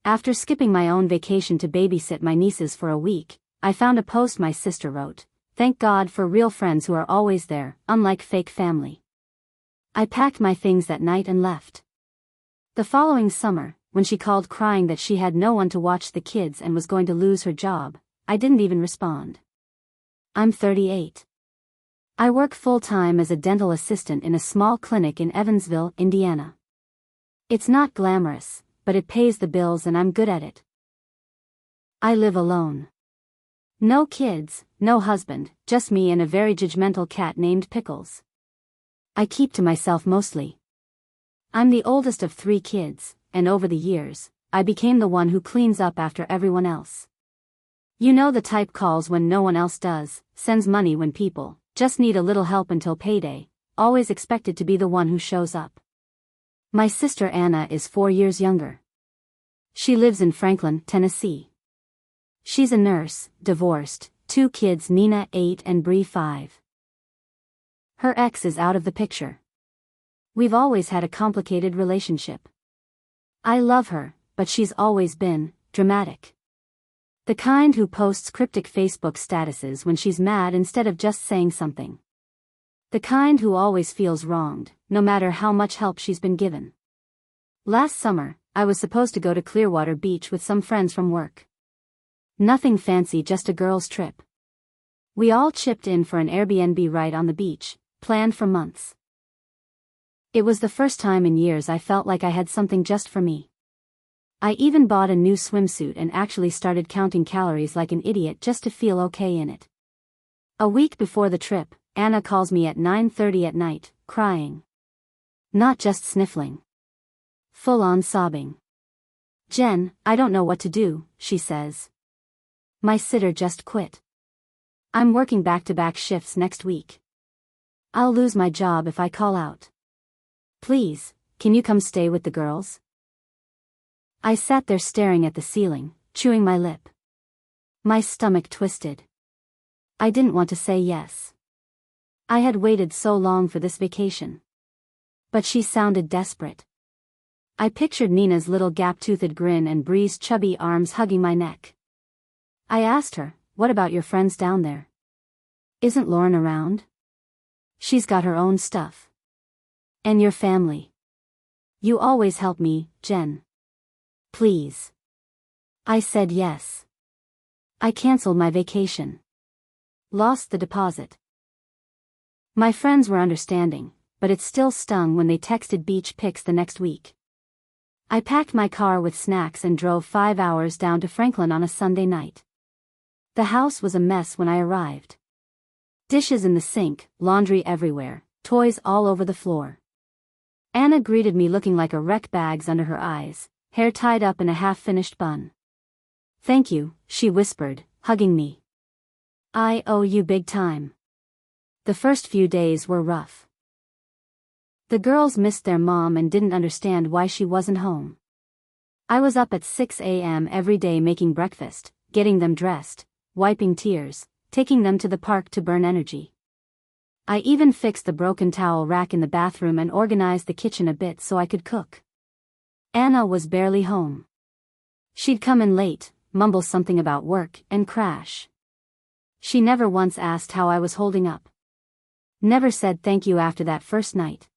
After skipping my own vacation to babysit my nieces for a week, I found a post my sister wrote. Thank God for real friends who are always there, unlike fake family. I packed my things that night and left. The following summer, when she called crying that she had no one to watch the kids and was going to lose her job, I didn't even respond. I'm 38. I work full-time as a dental assistant in a small clinic in Evansville, Indiana. It's not glamorous, but it pays the bills and I'm good at it. I live alone. No kids, no husband, just me and a very judgmental cat named Pickles. I keep to myself mostly. I'm the oldest of 3 kids, and over the years, I became the one who cleans up after everyone else. You know the type calls when no one else does, sends money when people just need a little help until payday, always expected to be the one who shows up. My sister Anna is 4 years younger. She lives in Franklin, Tennessee. She's a nurse, divorced, 2 kids, Nina 8 and Bree 5. Her ex is out of the picture. We've always had a complicated relationship. I love her, but she's always been dramatic. The kind who posts cryptic Facebook statuses when she's mad instead of just saying something. The kind who always feels wronged, no matter how much help she's been given. Last summer, I was supposed to go to Clearwater Beach with some friends from work. Nothing fancy, just a girls' trip. We all chipped in for an Airbnb right on the beach, planned for months. It was the first time in years I felt like I had something just for me. I even bought a new swimsuit and actually started counting calories like an idiot just to feel okay in it. A week before the trip, Anna calls me at 9:30 at night, crying. Not just sniffling. Full-on sobbing. Jen, I don't know what to do, she says. My sitter just quit. I'm working back-to-back shifts next week. I'll lose my job if I call out. Please, can you come stay with the girls? I sat there staring at the ceiling, chewing my lip. My stomach twisted. I didn't want to say yes. I had waited so long for this vacation. But she sounded desperate. I pictured Nina's little gap-toothed grin and Bree's chubby arms hugging my neck. I asked her, what about your friends down there? Isn't Lauren around? She's got her own stuff. And your family. You always help me, Jen. Please. I said yes. I canceled my vacation. Lost the deposit. My friends were understanding, but it still stung when they texted beach pics the next week. I packed my car with snacks and drove 5 hours down to Franklin on a Sunday night. The house was a mess when I arrived. Dishes in the sink, laundry everywhere, toys all over the floor. Anna greeted me looking like a wreck, bags under her eyes, hair tied up in a half-finished bun. Thank you, she whispered, hugging me. I owe you big time. The first few days were rough. The girls missed their mom and didn't understand why she wasn't home. I was up at 6 a.m. every day making breakfast, getting them dressed, wiping tears, taking them to the park to burn energy. I even fixed the broken towel rack in the bathroom and organized the kitchen a bit so I could cook. Anna was barely home. She'd come in late, mumble something about work, and crash. She never once asked how I was holding up. Never said thank you after that first night.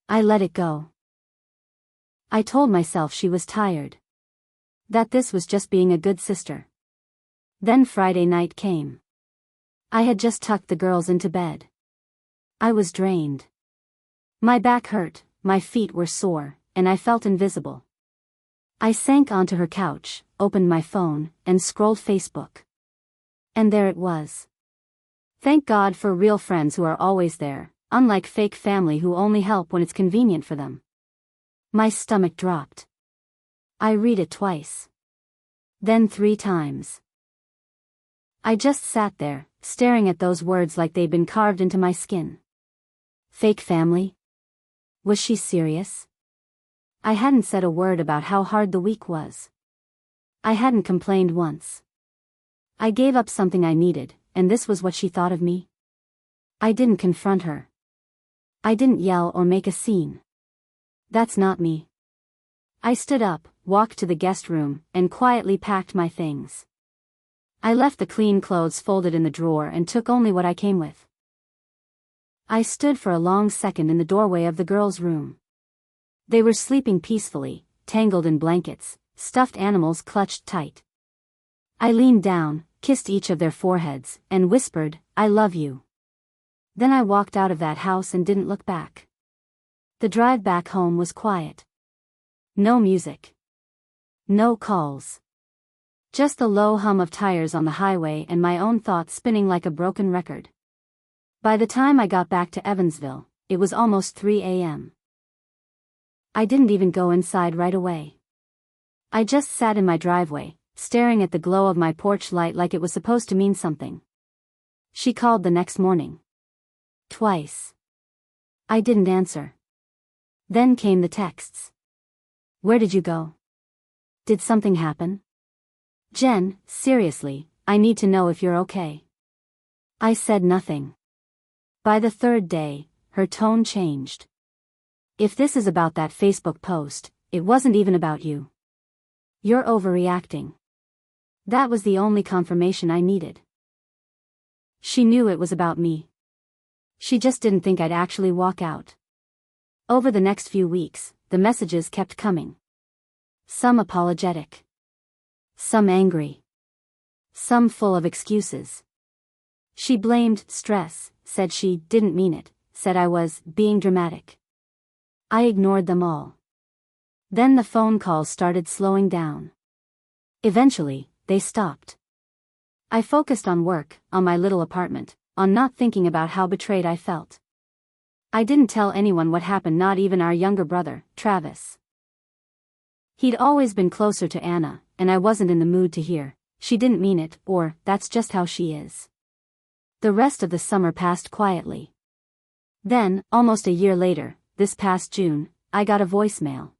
I let it go. I told myself she was tired. That this was just being a good sister. Then Friday night came. I had just tucked the girls into bed. I was drained. My back hurt, my feet were sore, and I felt invisible. I sank onto her couch, opened my phone, and scrolled Facebook. And there it was. Thank God for real friends who are always there, unlike fake family who only help when it's convenient for them. My stomach dropped. I read it twice. Then 3 times. I just sat there, staring at those words like they'd been carved into my skin. Fake family? Was she serious? I hadn't said a word about how hard the week was. I hadn't complained once. I gave up something I needed, and this was what she thought of me? I didn't confront her. I didn't yell or make a scene. That's not me. I stood up, walked to the guest room, and quietly packed my things. I left the clean clothes folded in the drawer and took only what I came with. I stood for a long second in the doorway of the girls' room. They were sleeping peacefully, tangled in blankets, stuffed animals clutched tight. I leaned down, kissed each of their foreheads, and whispered, "I love you." Then I walked out of that house and didn't look back. The drive back home was quiet. No music. No calls. Just the low hum of tires on the highway and my own thoughts spinning like a broken record. By the time I got back to Evansville, it was almost 3 a.m. I didn't even go inside right away. I just sat in my driveway, staring at the glow of my porch light like it was supposed to mean something. She called the next morning. Twice. I didn't answer. Then came the texts. "Where did you go? Did something happen? Jen, seriously, I need to know if you're okay." I said nothing. By the third day, her tone changed. "If this is about that Facebook post, it wasn't even about you. You're overreacting." That was the only confirmation I needed. She knew it was about me. She just didn't think I'd actually walk out. Over the next few weeks, the messages kept coming. Some apologetic. Some angry. Some full of excuses. She blamed stress, said she didn't mean it, said I was being dramatic. I ignored them all. Then the phone calls started slowing down. Eventually, they stopped. I focused on work, on my little apartment, on not thinking about how betrayed I felt. I didn't tell anyone what happened, not even our younger brother, Travis. He'd always been closer to Anna, and I wasn't in the mood to hear, "She didn't mean it," or, "That's just how she is." The rest of the summer passed quietly. Then, almost a year later, this past June, I got a voicemail.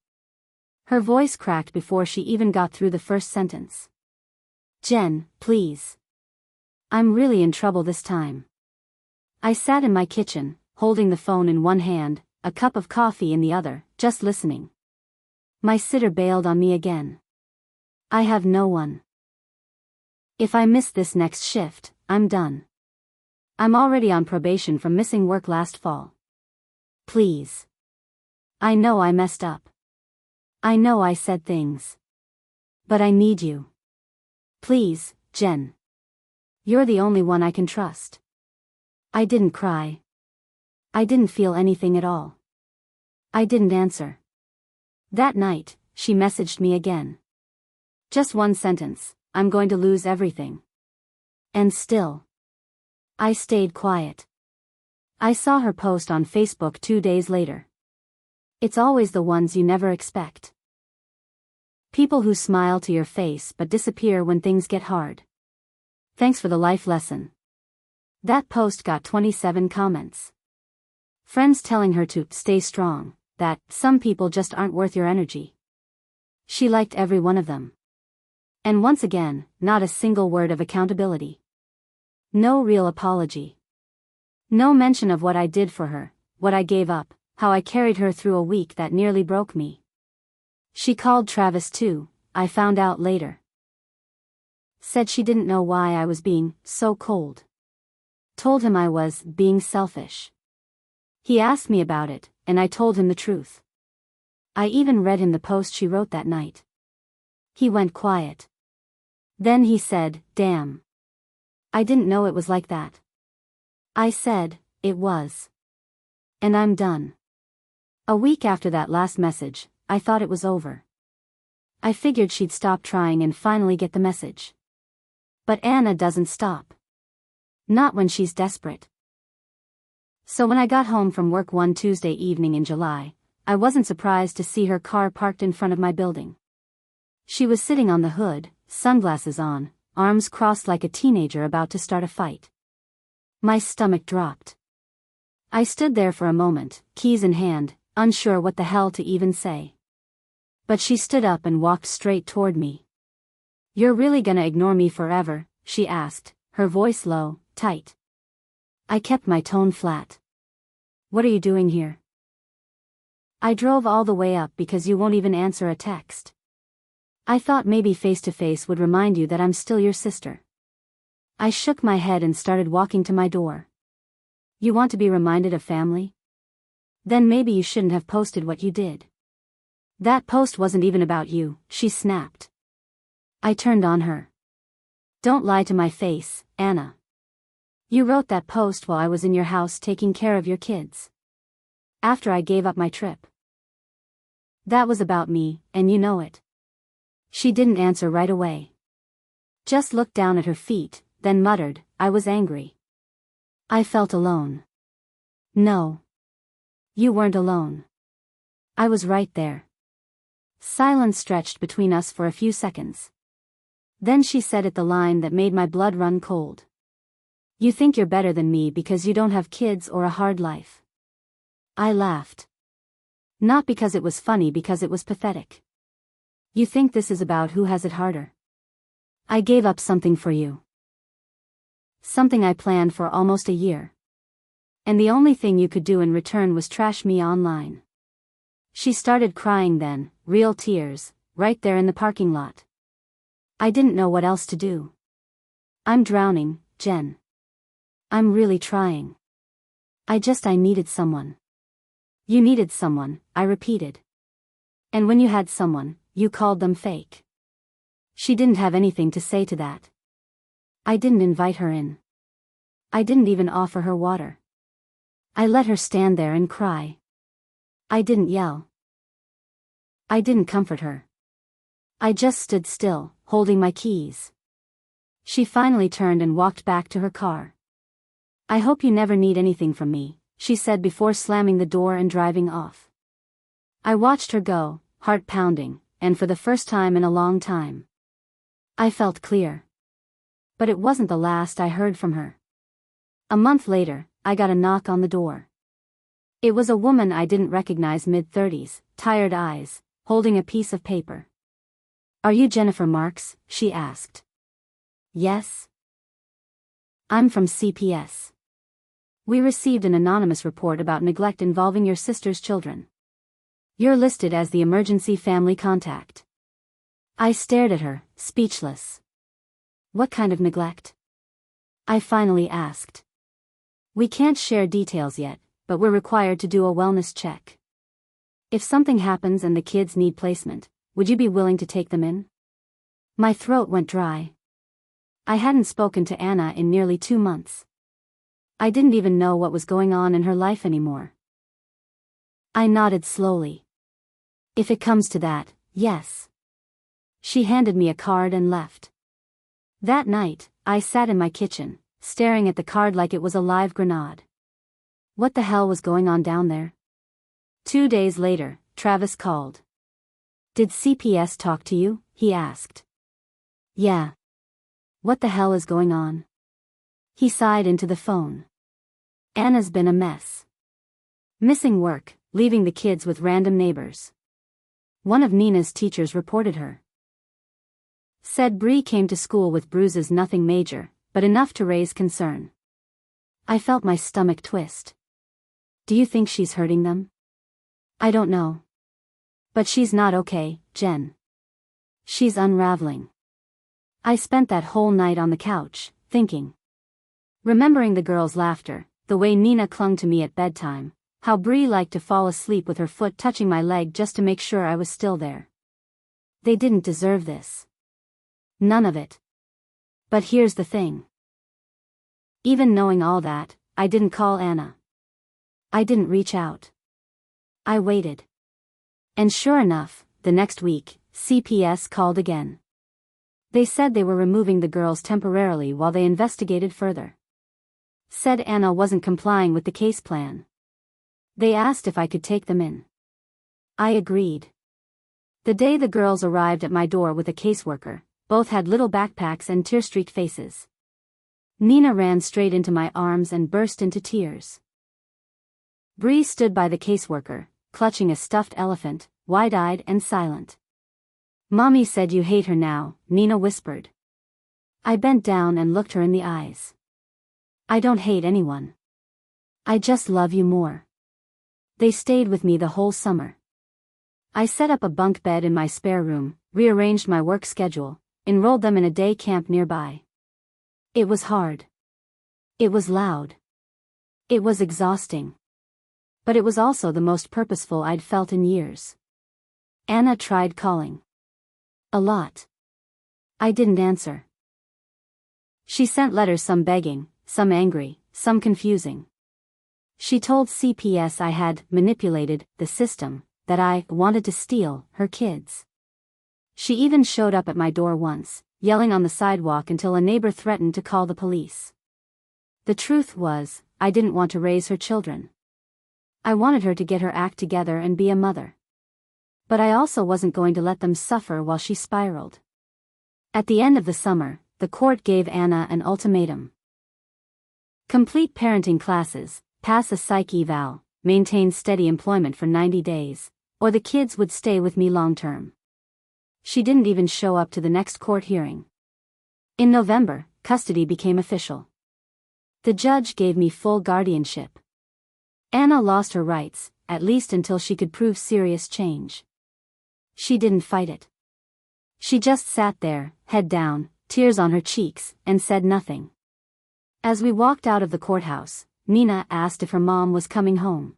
Her voice cracked before she even got through the first sentence. "Jen, please. I'm really in trouble this time." I sat in my kitchen, holding the phone in one hand, a cup of coffee in the other, just listening. My sitter bailed on me again. "I have no one. If I miss this next shift, I'm done. I'm already on probation from missing work last fall. Please. I know I messed up. I know I said things. But I need you. Please, Jen. You're the only one I can trust." I didn't cry. I didn't feel anything at all. I didn't answer. That night, she messaged me again. Just one sentence, "I'm going to lose everything." And still, I stayed quiet. I saw her post on Facebook 2 days later. It's always the ones you never expect. People who smile to your face but disappear when things get hard. Thanks for the life lesson. That post got 27 comments. Friends telling her to stay strong, that some people just aren't worth your energy. She liked every one of them. And once again, not a single word of accountability. No real apology. No mention of what I did for her, what I gave up, how I carried her through a week that nearly broke me. She called Travis too, I found out later. Said she didn't know why I was being so cold. Told him I was being selfish. He asked me about it, and I told him the truth. I even read him the post she wrote that night. He went quiet. Then he said, "Damn. I didn't know it was like that." I said, "It was. And I'm done." A week after that last message, I thought it was over. I figured she'd stop trying and finally get the message. But Anna doesn't stop. Not when she's desperate. So when I got home from work one Tuesday evening in July, I wasn't surprised to see her car parked in front of my building. She was sitting on the hood, sunglasses on, arms crossed like a teenager about to start a fight. My stomach dropped. I stood there for a moment, keys in hand, unsure what the hell to even say. But she stood up and walked straight toward me. "You're really gonna ignore me forever?" she asked, her voice low, tight. I kept my tone flat. "What are you doing here?" "I drove all the way up because you won't even answer a text." I thought maybe face to face would remind you that I'm still your sister. I shook my head and started walking to my door. You want to be reminded of family? Then maybe you shouldn't have posted what you did. That post wasn't even about you, she snapped. I turned on her. Don't lie to my face, Anna. You wrote that post while I was in your house taking care of your kids. After I gave up my trip. That was about me, and you know it. She didn't answer right away. Just looked down at her feet, then muttered, I was angry. I felt alone. No. You weren't alone. I was right there. Silence stretched between us for a few seconds. Then she said it, the line that made my blood run cold. You think you're better than me because you don't have kids or a hard life. I laughed. Not because it was funny, because it was pathetic. You think this is about who has it harder. I gave up something for you. Something I planned for almost a year. And the only thing you could do in return was trash me online. She started crying then, real tears, right there in the parking lot. I didn't know what else to do. I'm drowning, Jen. I'm really trying. I needed someone. You needed someone, I repeated. And when you had someone, you called them fake. She didn't have anything to say to that. I didn't invite her in. I didn't even offer her water. I let her stand there and cry. I didn't yell. I didn't comfort her. I just stood still, holding my keys. She finally turned and walked back to her car. I hope you never need anything from me, she said before slamming the door and driving off. I watched her go, heart pounding, and for the first time in a long time. I felt clear. But it wasn't the last I heard from her. A month later, I got a knock on the door. It was a woman I didn't recognize, mid-30s, tired eyes, holding a piece of paper. Are you Jennifer Marks? She asked. Yes. I'm from CPS. We received an anonymous report about neglect involving your sister's children. You're listed as the emergency family contact. I stared at her, speechless. What kind of neglect? I finally asked. We can't share details yet, but we're required to do a wellness check. If something happens and the kids need placement, would you be willing to take them in? My throat went dry. I hadn't spoken to Anna in nearly 2 months. I didn't even know what was going on in her life anymore. I nodded slowly. If it comes to that, yes. She handed me a card and left. That night, I sat in my kitchen, staring at the card like it was a live grenade. What the hell was going on down there? 2 days later, Travis called. Did CPS talk to you? He asked. Yeah. What the hell is going on? He sighed into the phone. Anna's been a mess. Missing work, leaving the kids with random neighbors. One of Nina's teachers reported her. Said Bree came to school with bruises, nothing major, but enough to raise concern. I felt my stomach twist. Do you think she's hurting them? I don't know. But she's not okay, Jen. She's unraveling. I spent that whole night on the couch, thinking. Remembering the girls' laughter, the way Nina clung to me at bedtime, how Bree liked to fall asleep with her foot touching my leg just to make sure I was still there. They didn't deserve this. None of it. But here's the thing. Even knowing all that, I didn't call Anna. I didn't reach out. I waited. And sure enough, the next week, CPS called again. They said they were removing the girls temporarily while they investigated further. Said Anna wasn't complying with the case plan. They asked if I could take them in. I agreed. The day the girls arrived at my door with a caseworker, both had little backpacks and tear-streaked faces. Nina ran straight into my arms and burst into tears. Bree stood by the caseworker, clutching a stuffed elephant, wide-eyed and silent. Mommy said you hate her now, Nina whispered. I bent down and looked her in the eyes. I don't hate anyone. I just love you more. They stayed with me the whole summer. I set up a bunk bed in my spare room, rearranged my work schedule, enrolled them in a day camp nearby. It was hard. It was loud. It was exhausting. But it was also the most purposeful I'd felt in years. Anna tried calling. A lot. I didn't answer. She sent letters, some begging, some angry, some confusing. She told CPS I had manipulated the system, that I wanted to steal her kids. She even showed up at my door once, yelling on the sidewalk until a neighbor threatened to call the police. The truth was, I didn't want to raise her children. I wanted her to get her act together and be a mother. But I also wasn't going to let them suffer while she spiraled. At the end of the summer, the court gave Anna an ultimatum. Complete parenting classes, pass a psych eval, maintain steady employment for 90 days, or the kids would stay with me long term. She didn't even show up to the next court hearing. In November, custody became official. The judge gave me full guardianship. Anna lost her rights, at least until she could prove serious change. She didn't fight it. She just sat there, head down, tears on her cheeks, and said nothing. As we walked out of the courthouse, Nina asked if her mom was coming home.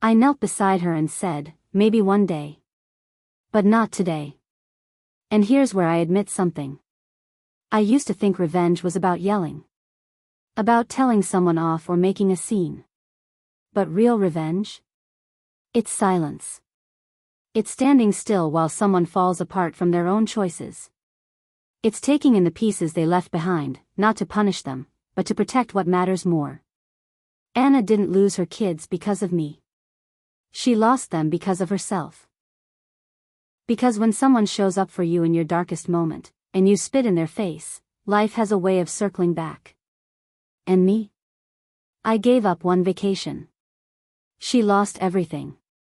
I knelt beside her and said, maybe one day. But not today. And here's where I admit something. I used to think revenge was about yelling. About telling someone off or making a scene. But real revenge? It's silence. It's standing still while someone falls apart from their own choices. It's taking in the pieces they left behind, not to punish them, but to protect what matters more. Anna didn't lose her kids because of me. She lost them because of herself. Because when someone shows up for you in your darkest moment, and you spit in their face, life has a way of circling back. And me? I gave up one vacation. She lost everything.